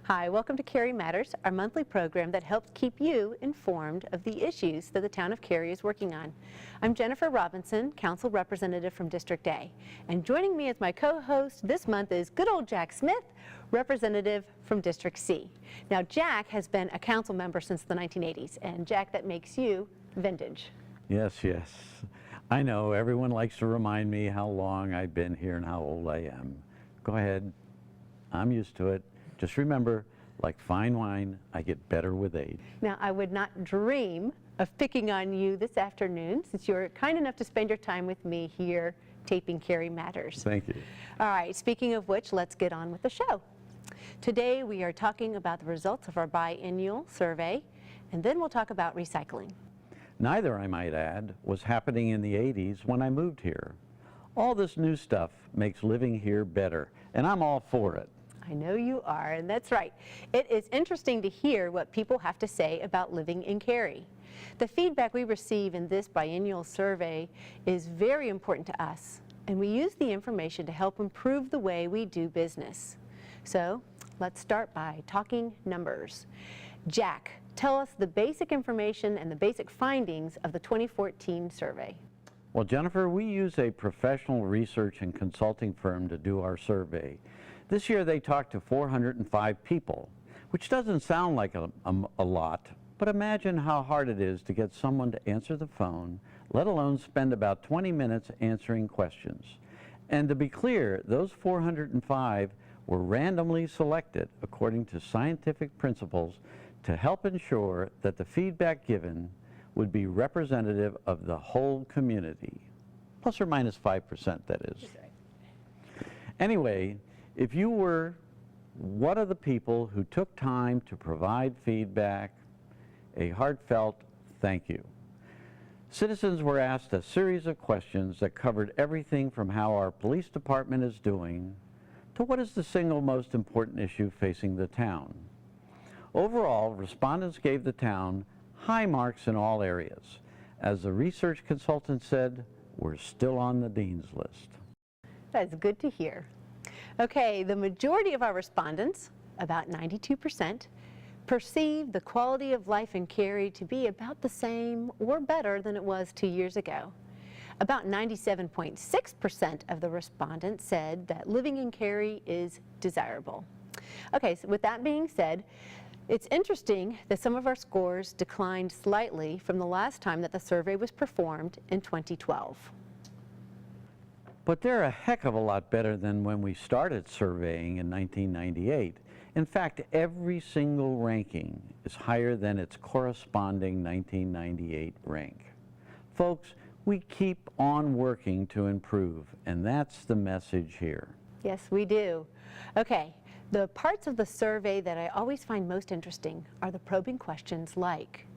Hi, welcome to Cary Matters, our monthly program that helps keep you informed of the issues that the town of Cary is working on. I'm Jennifer Robinson, Council Representative from District A, and joining me as my co-host this month is good old Jack Smith, Representative from District C. Now, Jack has been a council member since the 1980s, and Jack, that makes you vintage. Yes, yes. I know everyone likes to remind me how long I've been here and how old I am. Go ahead, I'm used to it. Just remember, like fine wine, I get better with age. Now, I would not dream of picking on you this afternoon since you're kind enough to spend your time with me here taping Cary Matters. Thank you. All right, speaking of which, let's get on with the show. Today, we are talking about the results of our biennial survey, and then we'll talk about recycling. Neither, I might add, was happening in the 80s when I moved here. All this new stuff makes living here better, and I'm all for it. I know you are, and that's right. It is interesting to hear what people have to say about living in Cary. The feedback we receive in this biennial survey is very important to us, and we use the information to help improve the way we do business. So let's start by talking numbers. Jack, tell us the basic information and the basic findings of the 2014 survey. Well, Jennifer, we use a professional research and consulting firm to do our survey. This year they talked to 405 people, which doesn't sound like a lot, but imagine how hard it is to get someone to answer the phone, let alone spend about 20 minutes answering questions. And to be clear, those 405 were randomly selected according to scientific principles to help ensure that the feedback given would be representative of the whole community, plus or minus 5%, that is. Anyway, if you were one of the people who took time to provide feedback, a heartfelt thank you. Citizens were asked a series of questions that covered everything from how our police department is doing to what is the single most important issue facing the town. Overall, respondents gave the town high marks in all areas. As the research consultant said, we're still on the dean's list. That's good to hear. Okay, the majority of our respondents, about 92%, perceive the quality of life in Cary to be about the same or better than it was 2 years ago. About 97.6% of the respondents said that living in Cary is desirable. Okay, so with that being said, it's interesting that some of our scores declined slightly from the last time that the survey was performed in 2012. But they're a heck of a lot better than when we started surveying in 1998. In fact, every single ranking is higher than its corresponding 1998 rank. Folks, we keep on working to improve, and that's the message here. Yes, we do. Okay, the parts of the survey that I always find most interesting are the probing questions like,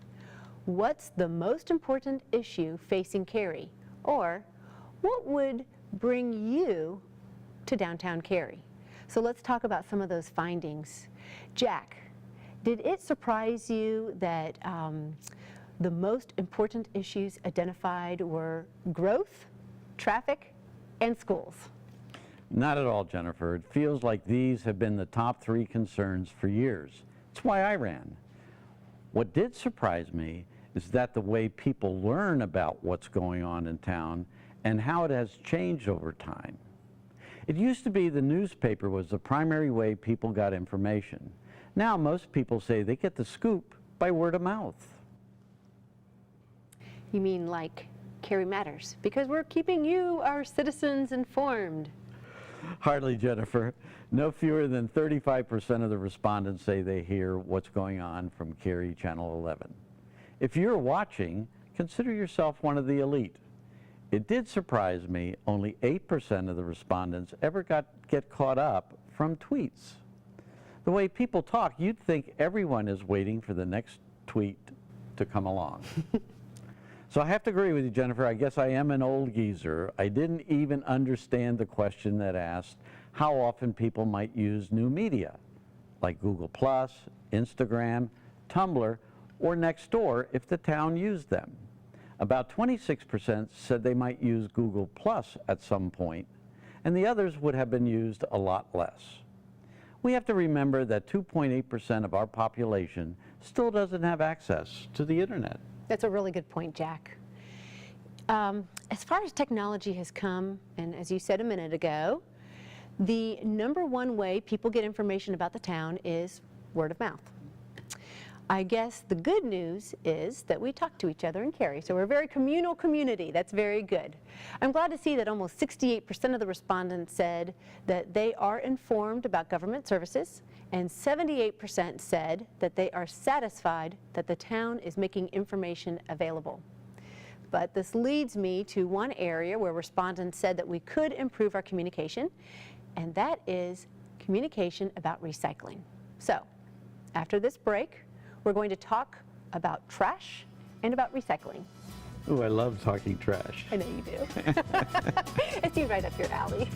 what's the most important issue facing Cary? Or, what would bring you to downtown Cary? So let's talk about some of those findings. Jack, did it surprise you that the most important issues identified were growth, traffic, and schools? Not at all, Jennifer. It feels like these have been the top 3 concerns for years. That's why I ran. What did surprise me is that the way people learn about what's going on in town and how it has changed over time. It used to be the newspaper was the primary way people got information. Now most people say they get the scoop by word of mouth. You mean like Cary Matters, because we're keeping you, our citizens, informed. Hardly, Jennifer. No fewer than 35% of the respondents say they hear what's going on from Cary Channel 11. If you're watching, consider yourself one of the elite. It did surprise me, only 8% of the respondents ever get caught up from tweets. The way people talk, you'd think everyone is waiting for the next tweet to come along. So I have to agree with you, Jennifer. I guess I am an old geezer. I didn't even understand the question that asked how often people might use new media, like Google+, Instagram, Tumblr, or Nextdoor if the town used them. About 26% said they might use Google+ at some point, and the others would have been used a lot less. We have to remember that 2.8% of our population still doesn't have access to the internet. That's a really good point, Jack. As far as technology has come, and as you said a minute ago, the number one way people get information about the town is word of mouth. I guess the good news is that we talk to each other in Cary, so we're a very communal community. That's very good. I'm glad to see that almost 68% of the respondents said that they are informed about government services, and 78% said that they are satisfied that the town is making information available. But this leads me to one area where respondents said that we could improve our communication, and that is communication about recycling. So, after this break, we're going to talk about trash and about recycling. Ooh, I love talking trash. I know you do. It seems right up your alley.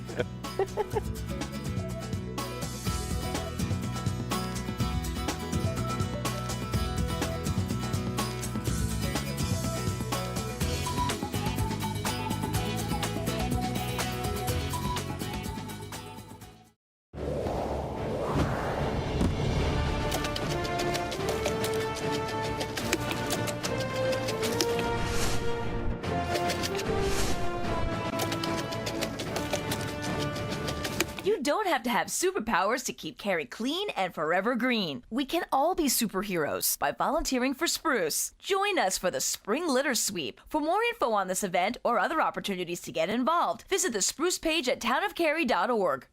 You don't have to have superpowers to keep Cary clean and forever green. We can all be superheroes by volunteering for Spruce. Join us for the Spring Litter Sweep. For more info on this event or other opportunities to get involved, visit the Spruce page at townofcary.org.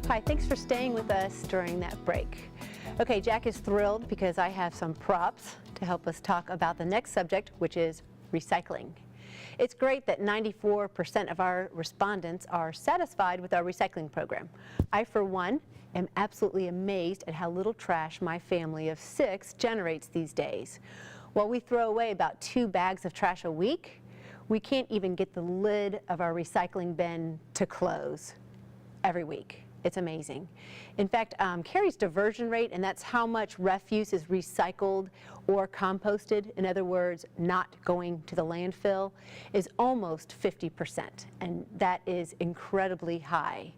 Hi, thanks for staying with us during that break. Okay, Jack is thrilled because I have some props to help us talk about the next subject, which is recycling. It's great that 94% of our respondents are satisfied with our recycling program. I, for one, am absolutely amazed at how little trash my family of 6 generates these days. While we throw away about 2 bags of trash a week, we can't even get the lid of our recycling bin to close every week. It's amazing. In fact, Cary's diversion rate, and that's how much refuse is recycled or composted, in other words, not going to the landfill, is almost 50%, and that is incredibly high.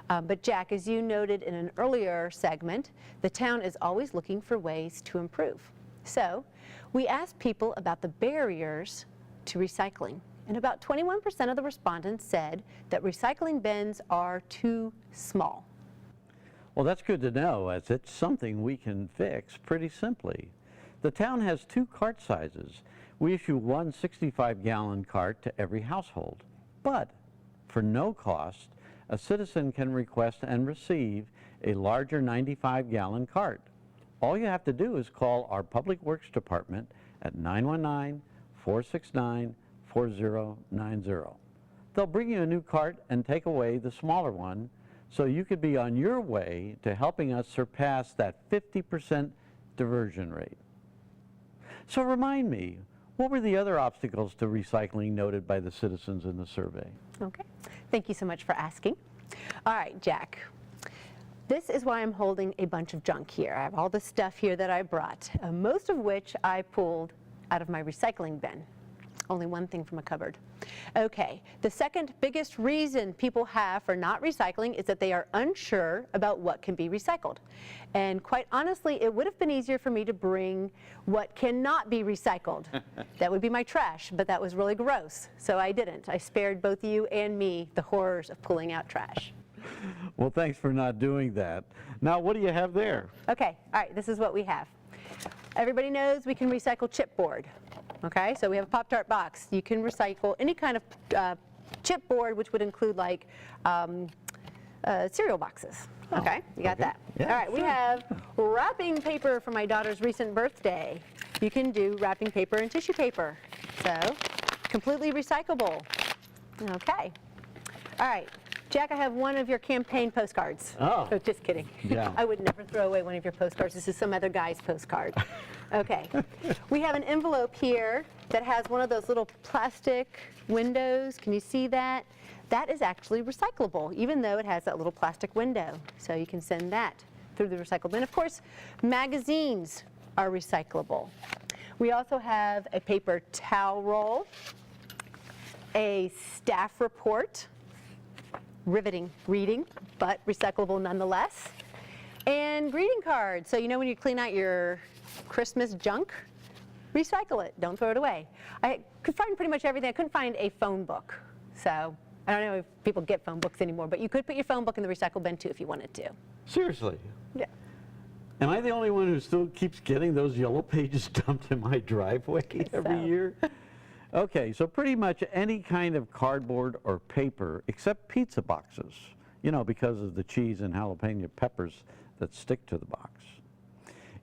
But Jack, as you noted in an earlier segment, the town is always looking for ways to improve. So we asked people about the barriers to recycling. And about 21% of the respondents said that recycling bins are too small. Well, that's good to know, as it's something we can fix pretty simply. The town has 2 cart sizes. We issue one 65-gallon cart to every household. But for no cost, a citizen can request and receive a larger 95-gallon cart. All you have to do is call our Public Works Department at 919-469-4090. They'll bring you a new cart and take away the smaller one, so you could be on your way to helping us surpass that 50% diversion rate. So remind me, what were the other obstacles to recycling noted by the citizens in the survey? Okay, thank you so much for asking. All right, Jack, this is why I'm holding a bunch of junk here. I have all the stuff here that I brought, most of which I pulled out of my recycling bin. Only one thing from a cupboard. Okay, the second biggest reason people have for not recycling is that they are unsure about what can be recycled. And quite honestly, it would have been easier for me to bring what cannot be recycled. That would be my trash, but that was really gross, so I didn't. I spared both you and me the horrors of pulling out trash. Well, thanks for not doing that. Now, what do you have there? Okay, all right, this is what we have. Everybody knows we can recycle chipboard. Okay, so we have a Pop-Tart box. You can recycle any kind of chipboard, which would include like cereal boxes. Okay, you got that. Yeah, all right, we have wrapping paper for my daughter's recent birthday. You can do wrapping paper and tissue paper. So, completely recyclable. Okay. All right. Jack, I have one of your campaign postcards. Oh. Just kidding. Yeah. I would never throw away one of your postcards. This is some other guy's postcard. Okay. We have an envelope here that has one of those little plastic windows. Can you see that? That is actually recyclable, even though it has that little plastic window. So you can send that through the recycle bin. Of course, magazines are recyclable. We also have a paper towel roll, a staff report, riveting reading, but recyclable nonetheless. And greeting cards. So you know when you clean out your Christmas junk, recycle it, don't throw it away. I could find pretty much everything. I couldn't find a phone book. So I don't know if people get phone books anymore, but you could put your phone book in the recycle bin too if you wanted to. Seriously? Yeah. Am I the only one who still keeps getting those yellow pages dumped in my driveway every year? Okay, so pretty much any kind of cardboard or paper except pizza boxes, you know, because of the cheese and jalapeno peppers that stick to the box.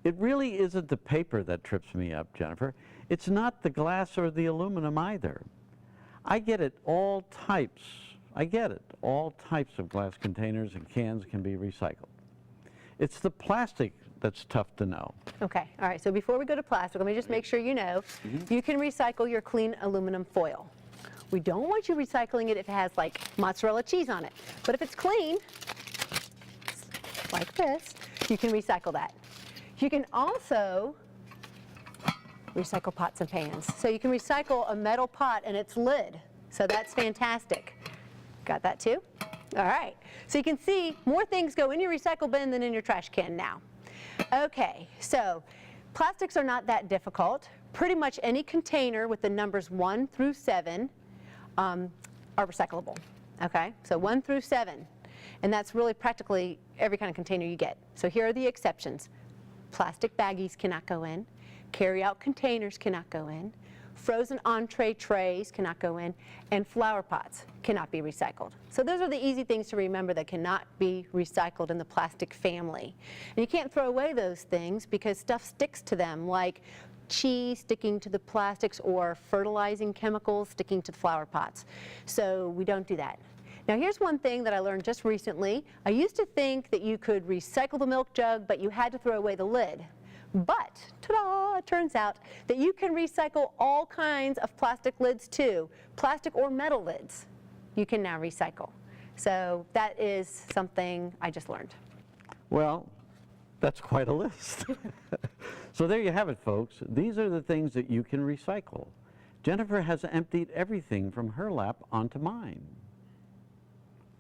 It really isn't the paper that trips me up, Jennifer. It's not the glass or the aluminum either. I get it, all types of glass containers and cans can be recycled. It's the plastic that's tough to know. Okay, all right, so before we go to plastic, let me just make sure you know, you can recycle your clean aluminum foil. We don't want you recycling it if it has like mozzarella cheese on it, but if it's clean, like this, you can recycle that. You can also recycle pots and pans. So you can recycle a metal pot and its lid, so that's fantastic. Got that too? All right, so you can see more things go in your recycle bin than in your trash can now. Okay, so plastics are not that difficult. Pretty much any container with the numbers 1 through 7 are recyclable. Okay, so 1 through 7. And that's really practically every kind of container you get. So here are the exceptions. Plastic baggies cannot go in. Carry-out containers cannot go in. Frozen entree trays cannot go in, and flower pots cannot be recycled. So those are the easy things to remember that cannot be recycled in the plastic family. And you can't throw away those things because stuff sticks to them, like cheese sticking to the plastics or fertilizing chemicals sticking to the flower pots. So we don't do that. Now here's one thing that I learned just recently. I used to think that you could recycle the milk jug, but you had to throw away the lid. But, ta-da, it turns out that you can recycle all kinds of plastic lids too. Plastic or metal lids you can now recycle. So that is something I just learned. Well, that's quite a list. So there you have it, folks. These are the things that you can recycle. Jennifer has emptied everything from her lap onto mine.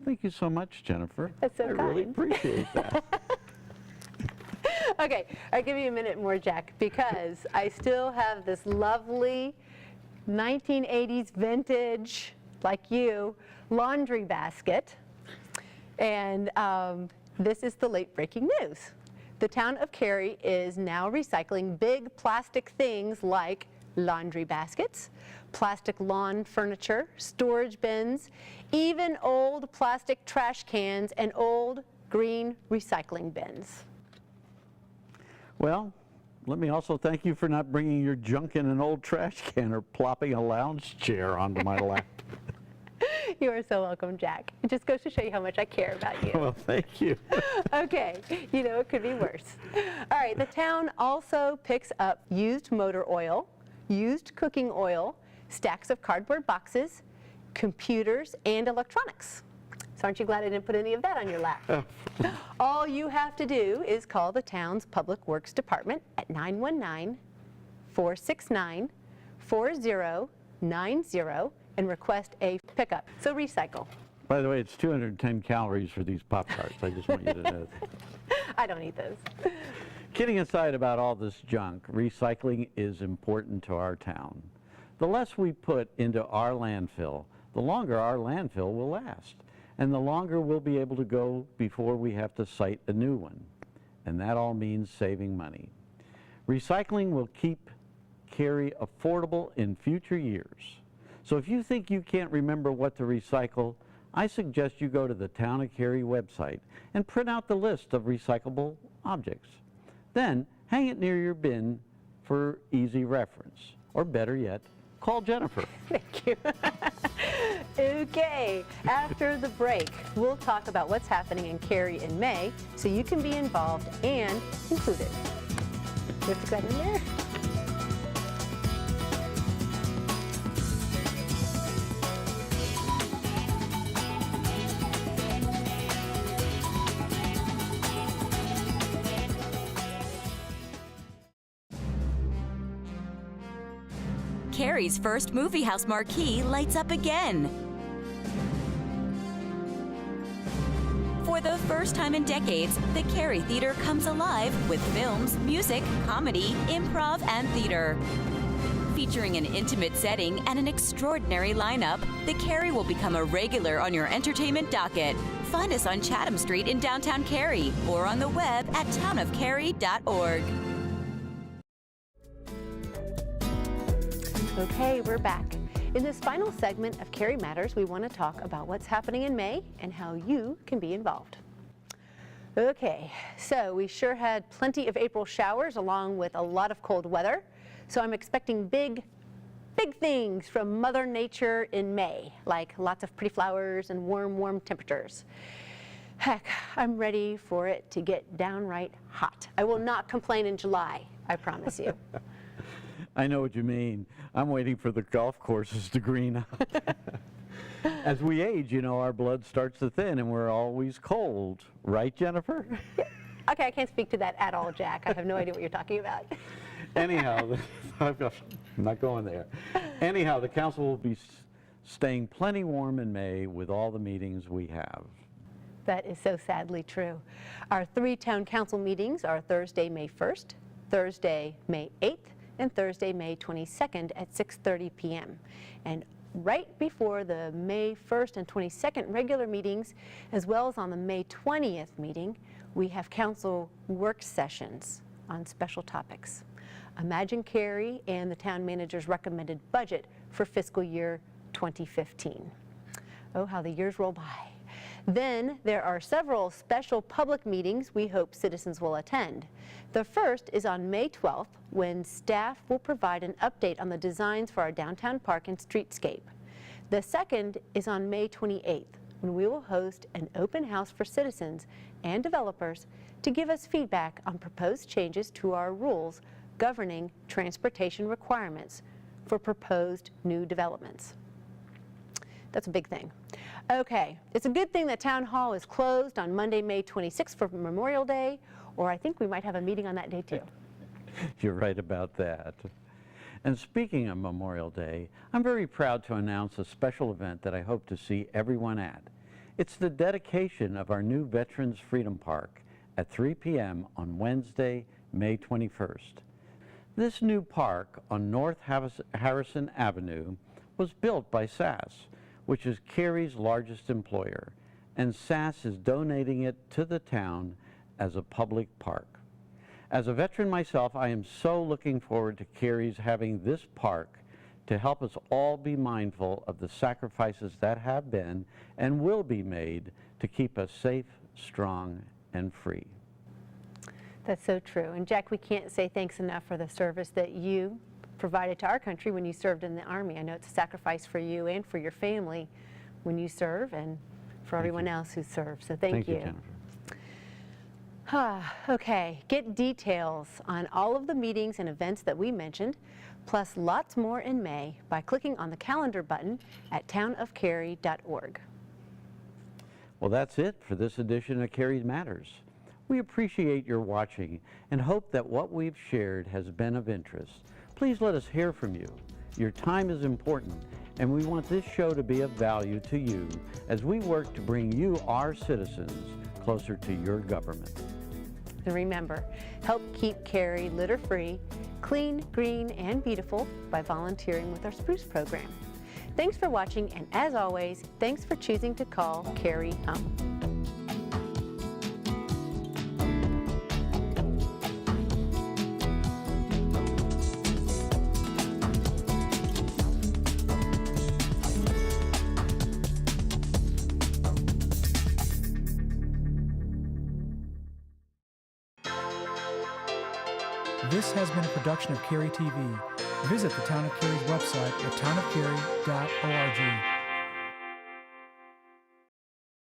Thank you so much, Jennifer. That's so I really kind. appreciate that. Okay, I'll give you a minute more, Jack, because I still have this lovely 1980s vintage, like you, laundry basket. And this is the late breaking news. The town of Cary is now recycling big plastic things like laundry baskets, plastic lawn furniture, storage bins, even old plastic trash cans and old green recycling bins. Well, let me also thank you for not bringing your junk in an old trash can or plopping a lounge chair onto my lap. You are so welcome, Jack. It just goes to show you how much I care about you. Well, thank you. Okay, you know it could be worse. All right, the town also picks up used motor oil, used cooking oil, stacks of cardboard boxes, computers, and electronics. So aren't you glad I didn't put any of that on your lap? All you have to do is call the town's Public Works Department at 919-469-4090 and request a pickup. So recycle. By the way, it's 210 calories for these Pop-Tarts. I just want you to know that. I don't eat those. Kidding aside about all this junk, recycling is important to our town. The less we put into our landfill, the longer our landfill will last. And the longer we'll be able to go before we have to site a new one. And that all means saving money. Recycling will keep Cary affordable in future years. So if you think you can't remember what to recycle, I suggest you go to the Town of Cary website and print out the list of recyclable objects. Then hang it near your bin for easy reference. Or better yet, call Jennifer. Thank you. Okay, after the break, we'll talk about what's happening in Cary in May so you can be involved and included. You have to go in there. Cary's first movie house marquee lights up again. For the first time in decades, the Cary Theater comes alive with films, music, comedy, improv, and theater. Featuring an intimate setting and an extraordinary lineup, the Cary will become a regular on your entertainment docket. Find us on Chatham Street in downtown Cary or on the web at townofcary.org. Okay, we're back. In this final segment of Cary Matters, we want to talk about what's happening in May and how you can be involved. Okay, so we sure had plenty of April showers along with a lot of cold weather. So I'm expecting big things from Mother Nature in May, like lots of pretty flowers and warm temperatures. Heck, I'm ready for it to get downright hot. I will not complain in July, I promise you. I know what you mean. I'm waiting for the golf courses to green up. As we age, you know, our blood starts to thin and we're always cold. Right, Jennifer? Okay, I can't speak to that at all, Jack. I have no idea what you're talking about. Anyhow, I'm not going there. Anyhow, the council will be staying plenty warm in May with all the meetings we have. That is so sadly true. Our 3 town council meetings are Thursday, May 1st, Thursday, May 8th, and Thursday, May 22nd at 6:30 p.m. And right before the May 1st and 22nd regular meetings, as well as on the May 20th meeting, we have council work sessions on special topics. Imagine Cary and the town manager's recommended budget for fiscal year 2015. Oh, how the years roll by. Then there are several special public meetings we hope citizens will attend. The first is on May 12th, when staff will provide an update on the designs for our downtown park and streetscape. The second is on May 28th, when we will host an open house for citizens and developers to give us feedback on proposed changes to our rules governing transportation requirements for proposed new developments. That's a big thing. Okay, it's a good thing that Town Hall is closed on Monday, May 26th for Memorial Day, or I think we might have a meeting on that day too. You're right about that. And speaking of Memorial Day, I'm very proud to announce a special event that I hope to see everyone at. It's the dedication of our new Veterans Freedom Park at 3 p.m. on Wednesday, May 21st. This new park on North Harrison Avenue was built by SAS, which is Cary's largest employer, and SAS is donating it to the town as a public park. As a veteran myself, I am so looking forward to Cary's having this park to help us all be mindful of the sacrifices that have been and will be made to keep us safe, strong, and free. That's so true. And Jack, we can't say thanks enough for the service that you provided to our country when you served in the Army. I know it's a sacrifice for you and for your family when you serve, and for everyone else who serves. So thank you. Jennifer. Okay, get details on all of the meetings and events that we mentioned, plus lots more in May by clicking on the calendar button at townofcary.org. Well, that's it for this edition of Cary Matters. We appreciate your watching and hope that what we've shared has been of interest. Please let us hear from you. Your time is important, and we want this show to be of value to you as we work to bring you, our citizens, closer to your government. And remember, help keep Cary litter-free, clean, green, and beautiful by volunteering with our Spruce program. Thanks for watching, and as always, thanks for choosing to call Cary home. This has been a production of Cary TV. Visit the Town of Cary's website at townofcary.org.